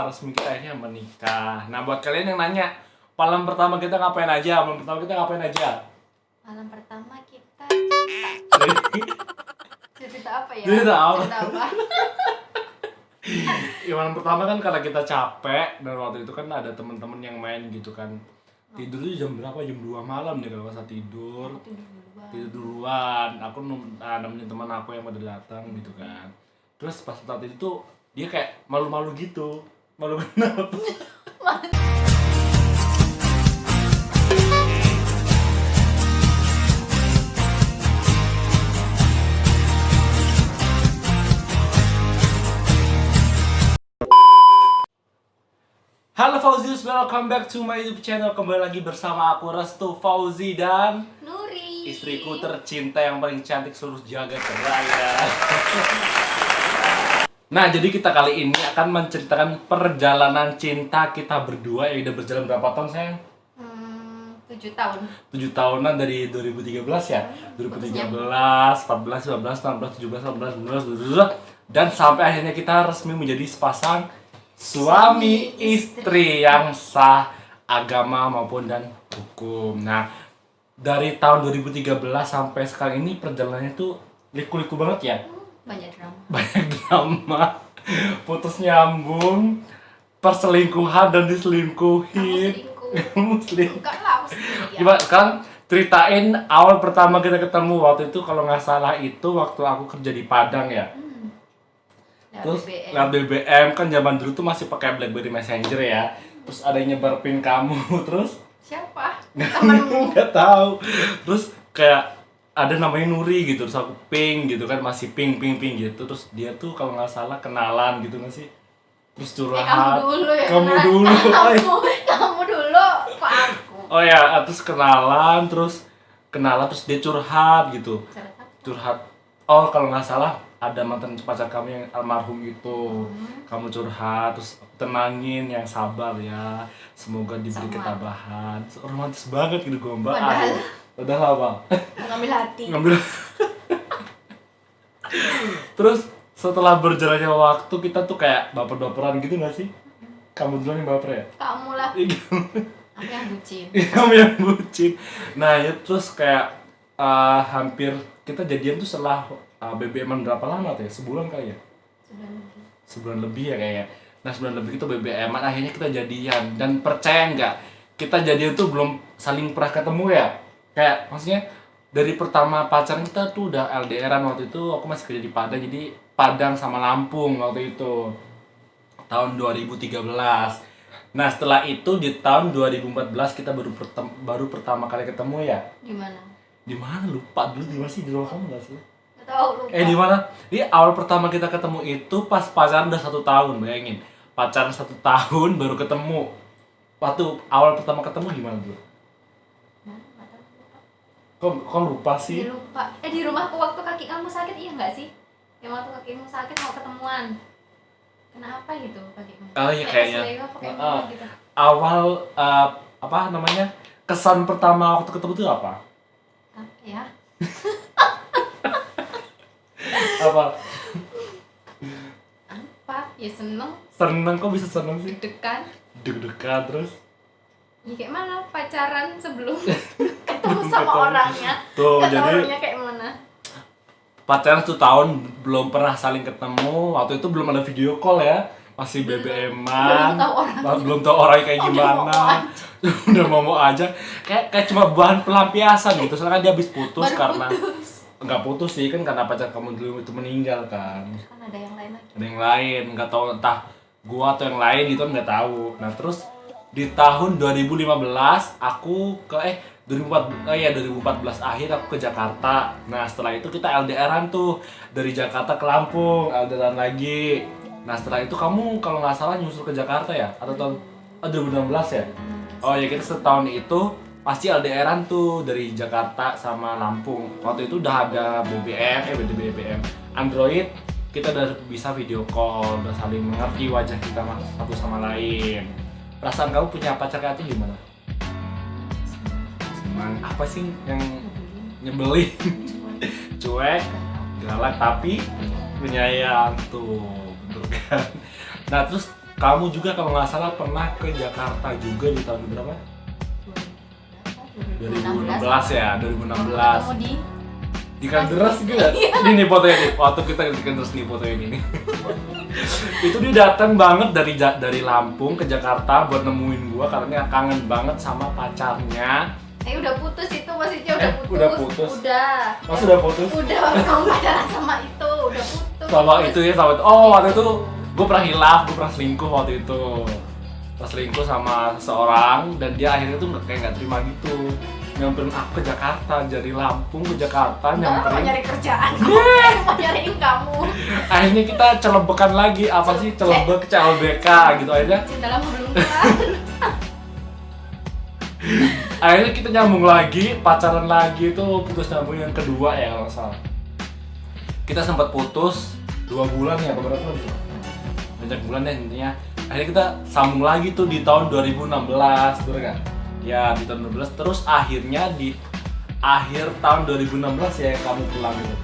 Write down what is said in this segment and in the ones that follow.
resmi kita akhirnya menikah. Nah, buat kalian yang nanya, malam pertama kita ngapain aja? Malam pertama kita cerita apa ya? Cerita apa? Cerita apa? Ya, malam pertama kan karena kita capek dan waktu itu kan ada teman-teman yang main gitu kan. Tidur tuh jam berapa? Jam 2 malam deh kalau masa tidur. Tidur duluan. Aku nemenin teman aku yang pada datang gitu kan. Terus pas saat itu tuh dia kayak malu-malu gitu. Malu kenapa? Halo Fauzius, welcome back to my YouTube channel. Kembali lagi bersama aku Restu Fauzi dan Nuri, istriku tercinta yang paling cantik seluruh jagat raya. Nah, jadi kita kali ini akan menceritakan perjalanan cinta kita berdua yang udah berjalan berapa tahun, sayang? 7 tahun. 7 tahunan dari 2013 ya? 2013, 14, 15, 16, 17, 18, 19, dan sampai akhirnya kita resmi menjadi sepasang suami istri yang sah agama maupun dan hukum. Nah, dari tahun 2013 sampai sekarang ini perjalanannya tuh liku-liku banget ya. Banyak drama. Banyak drama, putus nyambung, perselingkuhan dan diselingkuhin. Kamu selingkuh. Enggak lah, aku sendiri ya. Gimana kan? Ceritain awal pertama kita ketemu waktu itu, kalau nggak salah itu waktu aku kerja di Padang ya. Terus lewat BBM kan zaman dulu tuh masih pakai BlackBerry Messenger ya. Terus ada yang nyebar pin kamu, terus siapa? Temenmu. nggak tahu. Terus kayak ada namanya Nuri gitu, terus aku ping gitu kan, masih ping gitu. Terus dia tuh kalau nggak salah kenalan gitu nggak sih? Terus curhat. Kamu dulu ya. Kamu dulu. Kamu dulu, kok aku? Oh ya, terus kenalan terus dia curhat gitu. Curhat. Oh, kalau nggak salah ada mantan pacar kamu yang almarhum itu. Kamu curhat, terus aku tenangin, yang sabar ya, semoga diberi ketabahan. Romantis banget gitu gombal. Padahal apa? Ngambil hati. Terus setelah berjalannya waktu kita tuh kayak baper-baperan gitu gak sih? Kamu duluan yang baper ya? Kamu lah. Aku yang bucin. Kamu yang bucin. Nah ya, terus kayak hampir kita jadian tuh setelah BBM-an berapa lama tuh ya? Sebulan kali ya? Sebulan lebih ya kayaknya. Nah, sebulan lebih itu BBM-an, akhirnya kita jadian. Dan percaya nggak, kita jadian tuh belum saling pernah ketemu ya. Kayak maksudnya dari pertama pacaran kita tuh udah LDR-an waktu itu. Aku masih kerja di Padang, jadi Padang sama Lampung waktu itu tahun 2013. Nah, setelah itu di tahun 2014 kita baru pertama kali ketemu ya. Di mana lupa dulu, di mana sih, di rumah kamu nggak sih? Tahu, lupa. Di mana? Di awal pertama kita ketemu itu pas pacaran udah 1 tahun, bayangin. Pacaran 1 tahun baru ketemu. Waktu awal pertama ketemu gimana dulu? Kok lupa sih? Lupa. Di rumahku waktu kaki kamu sakit, iya nggak sih? Yang waktu kakimu sakit mau ketemuan. Kenapa gitu kakimu? Oh iya kayaknya. Gitu. Awal apa namanya? Kesan pertama waktu ketemu itu apa? Ya. Apa? Ya seneng. Seneng, kok bisa seneng sih? Deg-degan Terus? Ya kayak mana pacaran sebelum ketemu sama orangnya. Tuh, orangnya kayak mana? Pacaran 1 tahun belum pernah saling ketemu. Waktu itu belum ada video call ya. Masih BBM-an. Belum tahu orangnya kayak gimana. Udah mau aja. Kayak cuma bahan pelampiasan gitu. Soalnya kan dia habis putus karena nggak putus sih, kan karena pacar kamu dulu itu meninggal kan. Kan ada yang lain lagi. Ada yang lain, nggak tahu entah gua atau yang lain gitu, nggak tahu. Nah terus di tahun 2015 aku ke 2014 akhir aku ke Jakarta. Nah setelah itu kita LDR-an tuh dari Jakarta ke Lampung, LDR-an lagi. Nah setelah itu kamu kalau nggak salah nyusul ke Jakarta ya, atau tahun 2016 ya? Oh ya, kita setahun itu pasti LDR-an tuh dari Jakarta sama Lampung. Waktu itu udah ada BBM Android, kita udah bisa video call, udah saling mengerti wajah kita satu sama lain. Perasaan kamu punya pacar kayak itu gimana? Senang. Apa sih yang nyebelin? Cuek, galak tapi penyayang tuh, betul kan? Nah terus kamu juga kalau nggak salah pernah ke Jakarta juga di tahun berapa? 2016 ya, 2016. Ketemu di Ikan deras gitu. Ini nih fotonya nih, waktu kita ikan deras nih foto ini nih. Itu dia datang banget dari Lampung ke Jakarta buat nemuin gua karena dia kangen banget sama pacarnya. udah putus itu maksudnya udah putus. Udah putus. Udah. Mas udah putus? Udah, kamu pacaran sama itu, udah putus. Sama itu ya, sama itu. Oh, waktu itu gue pernah hilaf, gue pernah selingkuh waktu itu. Pas selingkuh sama seorang dan dia akhirnya tuh kayak nggak terima gitu. Nyamperin aku ke Jakarta, dari Lampung ke Jakarta Mau nyamperin. nyari kerjaan, mau nyariin kamu. Akhirnya kita celebekan lagi, apa sih celebek, CLBK gitu akhirnya. Cinta lama belum kan? Akhirnya kita nyambung lagi, pacaran lagi itu putus nyambung yang kedua ya kalau nggak salah. Kita sempat putus 2 bulan ya, beberapa bulan tuh. Banyak bulan deh intinya. Akhirnya kita sambung lagi tuh di tahun 2016, bener kan? Ya di tahun 2016, terus akhirnya di akhir tahun 2016 ya kamu pulang gitu.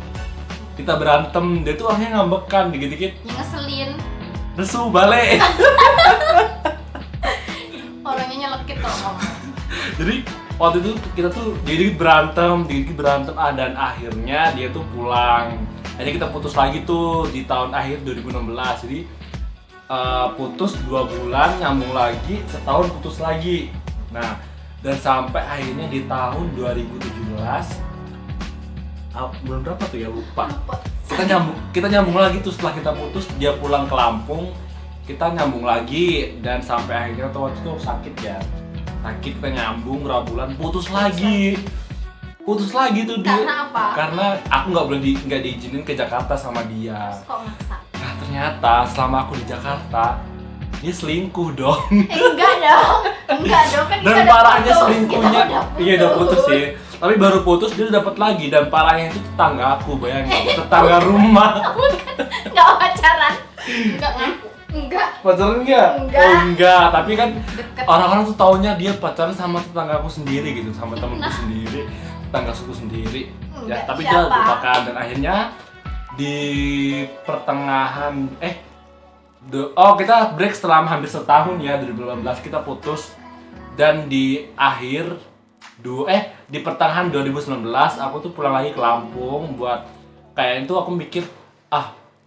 Kita berantem, dia tuh orangnya ngambekan dikit-dikit. Ngeselin. Nesu balik. Orangnya nyelekit kalau ngomong. Jadi waktu itu kita tuh dikit-dikit berantem, dan akhirnya dia tuh pulang. Akhirnya kita putus lagi tuh di tahun akhir 2016. Jadi putus 2 bulan, nyambung lagi, setahun putus lagi. Nah, dan sampai akhirnya di tahun 2017 bulan berapa tuh ya, lupa. Kita nyambung lagi tuh setelah kita putus, dia pulang ke Lampung, kita nyambung lagi dan sampai akhirnya waktu itu sakit ya. Sakit, kita nyambung berapa bulan, putus lagi tuh dia. Karena apa? Karena aku nggak diizinin ke Jakarta sama dia. Terus kok maksa? Nah ternyata selama aku di Jakarta dia selingkuh dong. Enggak dong kan kita Dan udah parahnya putus, selingkuhnya, kita iya udah putus sih. Tapi baru putus dia dapat lagi, dan parahnya itu tetangga aku, bayangin, tetangga rumah. Enggak pacaran. Enggak ngaku. Enggak. Pacaran enggak? Enggak. Oh enggak, tapi kan Deket. orang-orang tuh taunya dia pacaran sama tetangga aku sendiri gitu, sama temanku sendiri, tetangga suku sendiri. Ya, Enggak, tapi dia siapa? lupakan dan akhirnya di pertengahan kita break selama hampir setahun ya, 2018 kita putus, dan di di pertengahan 2019 aku tuh pulang lagi ke Lampung buat kayak itu, aku mikir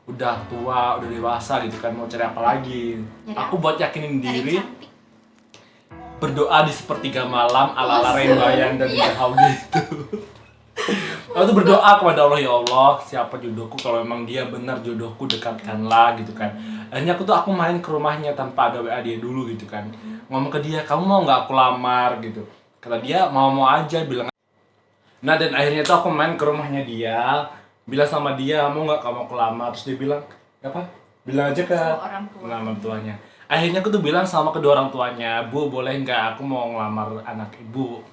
udah tua, udah dewasa gitu kan, mau cari apa lagi. Ya, Aku buat yakinin Cari diri, cantik. berdoa di sepertiga malam ala-ala Masuk. Rembayang dan Iya. Hau gitu. Aku tuh berdoa kepada Allah, ya Allah, siapa jodohku, kalau memang dia benar jodohku dekatkanlah gitu kan. Akhirnya aku main ke rumahnya tanpa ada WA dia dulu gitu kan. Ngomong ke dia, kamu mau nggak aku lamar gitu. Kata dia mau aja, bilang. Nah dan akhirnya tuh aku main ke rumahnya dia, bilang sama dia, mau nggak kamu aku lamar. Terus dia bilang, apa? Bilang aja ke orang tuanya. Akhirnya aku tuh bilang sama kedua orang tuanya, Bu boleh nggak aku mau ngelamar anak ibu.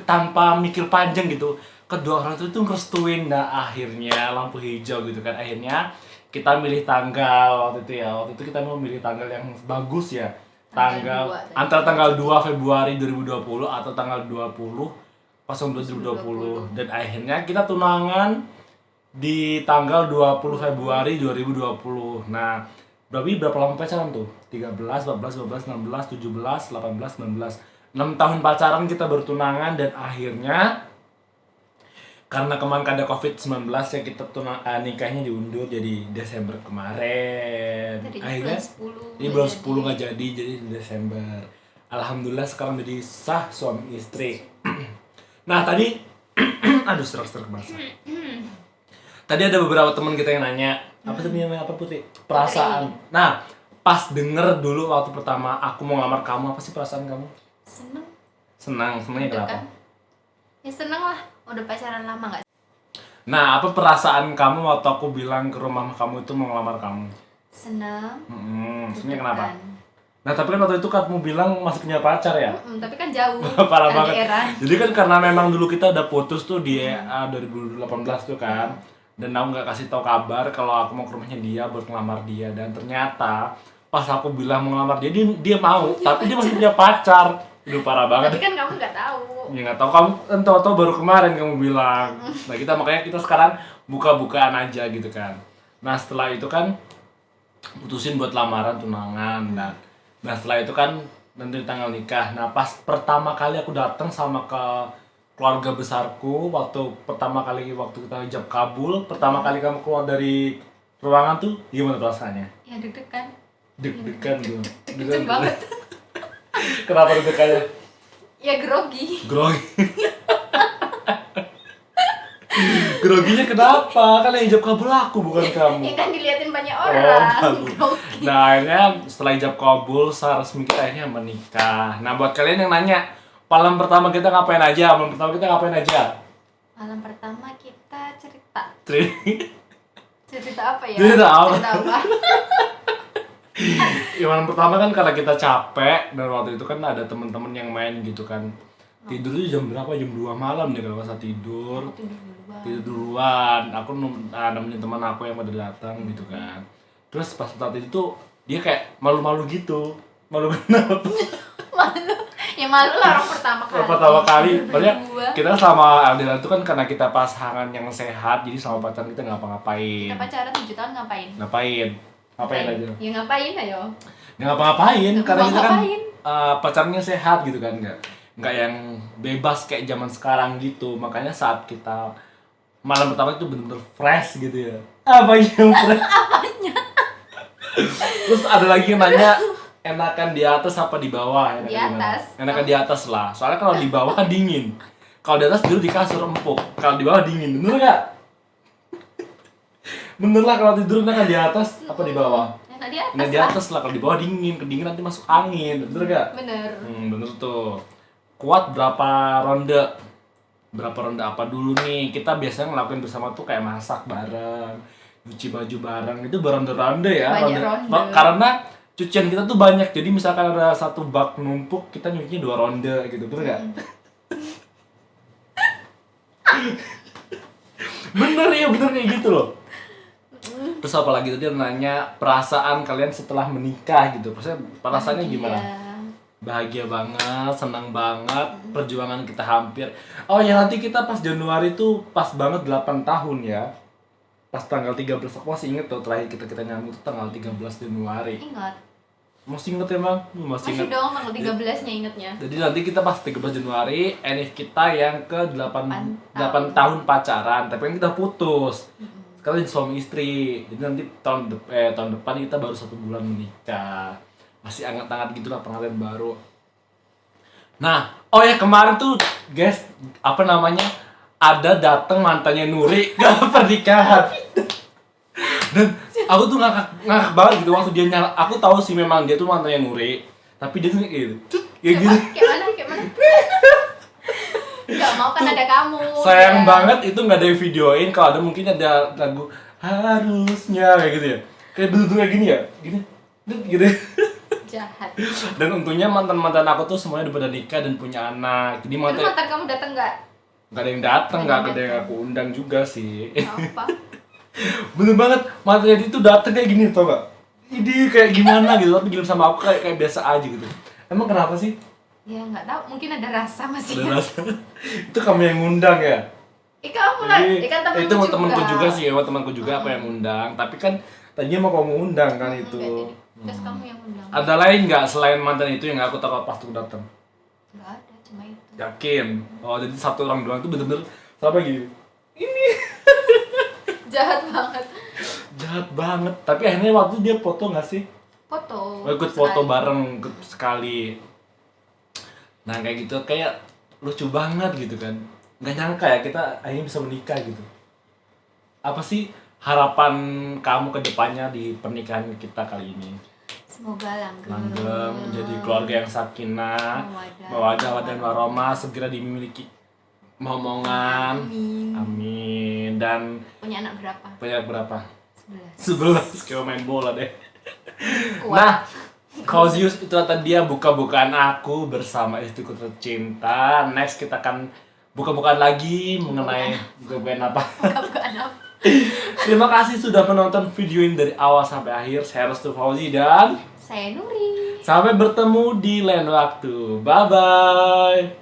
Tanpa mikir panjang gitu, kedua orang itu ngerestuin. Nah akhirnya lampu hijau gitu kan. Akhirnya kita milih tanggal waktu itu kita mau milih tanggal yang bagus ya, antara tanggal 2 Februari 2020 atau tanggal 20 2020, dan akhirnya kita tunangan di tanggal 20 Februari 2020. Nah berapa lama pacaran tuh? 13, 14, 15, 16, 17, 18, 19, 6 tahun pacaran kita bertunangan, dan akhirnya karena kemarin ada COVID-19 ya kita nikahnya diundur jadi Desember kemarin. Akhirnya ini bulan 10 nggak jadi Desember. Alhamdulillah sekarang jadi sah suami istri. Nah tadi aduh serak bahasa. Tadi ada beberapa teman kita yang nanya apa sih namanya, apa Putri? Perasaan. Nah pas denger dulu waktu pertama aku mau ngelamar kamu, apa sih perasaan kamu? Senangnya kenapa? Ya seneng lah, udah pacaran lama nggak? Nah, apa perasaan kamu waktu aku bilang ke rumah kamu itu mau ngelamar kamu? Seneng. Senangnya kenapa? Nah, tapi kan waktu itu kamu bilang masih punya pacar ya? Tapi kan jauh. Parah banget. daerah. Jadi kan karena memang dulu kita udah putus tuh di 2018 tuh kan. Dan aku nggak kasih tahu kabar kalau aku mau ke rumahnya dia buat ngelamar dia, dan ternyata pas aku bilang mau ngelamar dia mau, tapi dia masih punya pacar. Itu parah banget. Tapi kan kamu nggak tahu. Ya nggak tahu, kamu tahu baru kemarin kamu bilang. Nah makanya kita sekarang buka-bukaan aja gitu kan. Nah setelah itu kan putusin buat lamaran tunangan. Nah setelah itu kan nanti tanggal nikah. Nah pas pertama kali aku datang sama ke keluarga besarku, waktu pertama kali waktu kita ijab kabul, pertama kali kamu keluar dari ruangan tuh gimana perasaannya? Ya deg-degan. Deg-degan tuh. Deg-degan banget. Kenapa deg-degannya? Ya grogi. Grogi. Groginya kenapa? Kan yang ijab kabul aku bukan kamu. Ya kan diliatin banyak Oh, orang. bagus. Grogi. Nah akhirnya setelah ijab kabul secara resmi kita akhirnya menikah. Nah buat kalian yang nanya, malam pertama kita ngapain aja? Malam pertama kita ngapain aja? Malam pertama kita cerita. Cerita apa ya? Cerita apa? Cerita apa? Ya, malam pertama kan karena kita capek dan waktu itu kan ada teman-teman yang main gitu kan. Tidur tuh jam berapa? Jam 2 malam deh kalau nggak salah tidur. Aku tidur duluan. Tidur duluan. Aku nemenin teman aku yang pada datang gitu kan. Terus pas saat itu tuh dia kayak malu-malu gitu. Malu kenapa? Malu. Ya malu lah orang pertama kali. Pertama kali, Tidur maksudnya berdua. kita sama Aldila itu kan karena kita pasangan yang sehat, jadi sama pacaran kita nggak ngapa-ngapain. Kita pacaran 7 tahun ngapain? Ngapain aja? Ya ngapain ayo. Nggak ngapa-ngapain, Nggak karena kita kan ngapa-ngapain. pacarnya sehat gitu kan, nggak yang bebas kayak zaman sekarang gitu. Makanya saat kita malam pertama itu bener-bener fresh gitu ya. Apa yang fresh? Apanya? Terus ada lagi yang nanya, enakan di atas apa di bawah? Enakan Di gimana? atas. Enakan di atas lah. Soalnya kalau di bawah kan dingin. Kalau di atas tidur di kasur empuk. Kalau di bawah dingin. Bener nggak? Bener lah kalau tidur enakan di atas apa di bawah? Enak di atas. Enak di lah. atas lah. Kalau di bawah dingin, kedingin nanti masuk angin. Bener nggak? Bener. Bener tuh. Kuat berapa ronde? Berapa ronde apa dulu nih? Kita biasanya ngelakuin bersama tuh kayak masak bareng, nyuci baju bareng. Itu beronde-ronde ya. Banyak ronde. Karena cucian kita tuh banyak. Jadi misalkan ada satu bak numpuk, kita nyucinya 2 ronde gitu. Bener nggak? Bener ya, bener kayak gitu loh. Terus apalagi tadi nanya perasaan kalian setelah menikah gitu. Perasaannya gimana? Bahagia banget, senang banget, perjuangan kita hampir. Oh ya nanti kita pas Januari tuh pas banget 8 tahun ya. Pas tanggal 13, aku masih inget tuh terakhir kita nyambung tuh tanggal 13 Januari. Ingat. Masih inget emang? Masih Masih inget. dong tanggal 13-nya ingetnya. Jadi nanti kita pas 13 Januari, enif kita yang ke 8 8 tahun pacaran, tapi kan kita putus. Sekarang jadi suami istri. Jadi nanti tahun depan kita baru 1 bulan menikah. Masih hangat-hangat gitu lah pengantin baru. Nah, oh ya kemarin tuh guys, apa namanya? Ada dateng mantannya Nuri ke pernikahan. Dan aku tuh ngakak banget gitu waktu dia nyala. Aku tahu sih memang dia tuh mantannya Nuri, tapi dia tuh kayak gitu. Kayak gitu. Kayak mana? Gak mau kan ada kamu. Sayang ya. banget itu nggak ada yang videoin. Kalau ada mungkin ada lagu harusnya kayak gitu ya. Kayak bener-bener kayak gini ya. Gini. Gitu. Jahat. Dan untungnya mantan-mantan aku tuh semuanya udah pada nikah dan punya anak. Jadi Itu mantan mantan kamu datang nggak? nggak ada yang datang, Nggak nggak ada ada yang yang aku undang juga sih. Apa? Bener banget, mantannya dia tuh datang kayak gini tau gak? Ini kayak gimana gitu, tapi gila sama aku kayak biasa aja gitu. Emang kenapa sih? Ya nggak tahu. Mungkin ada rasa masih. Ada rasa. Itu kamu yang ngundang ya? Kamu lah. Kan temenmu itu juga. temanku juga sih, emang temanku juga apa yang ngundang. Tapi kan tadinya mau kamu undang kan itu. Enggak, jadi. Terus kamu yang undang. Ada lain nggak selain mantan itu yang aku tahu pas tuh datang? Nggak ada, cuma itu. Yakin? Oh jadi satu orang doang itu bener-bener apa gini? Jahat banget. Jahat banget. Tapi akhirnya waktu itu dia foto nggak sih? Foto. Ikut foto bareng sekali. Nah kayak gitu kayak lucu banget gitu kan. Nggak nyangka ya kita akhirnya bisa menikah gitu. Apa sih harapan kamu ke depannya di pernikahan kita kali ini? Semoga langgeng. Menjadi keluarga yang sakinah, mawaddah dan warahmah, segera dimiliki momongan. Amin. Amin. Dan Punya anak berapa? punya berapa? 11. 11. Kayak main bola deh. Kuat. Nah, Kauzius itu tadi dia buka-bukaan aku bersama istriku tercinta. Next kita akan buka-bukaan lagi mengenai buka-bukaan apa. Bukan apa. Terima kasih sudah menonton video ini dari awal sampai akhir. Saya Restu Fauzi dan Saya Nuri. sampai bertemu di lain waktu. Bye bye.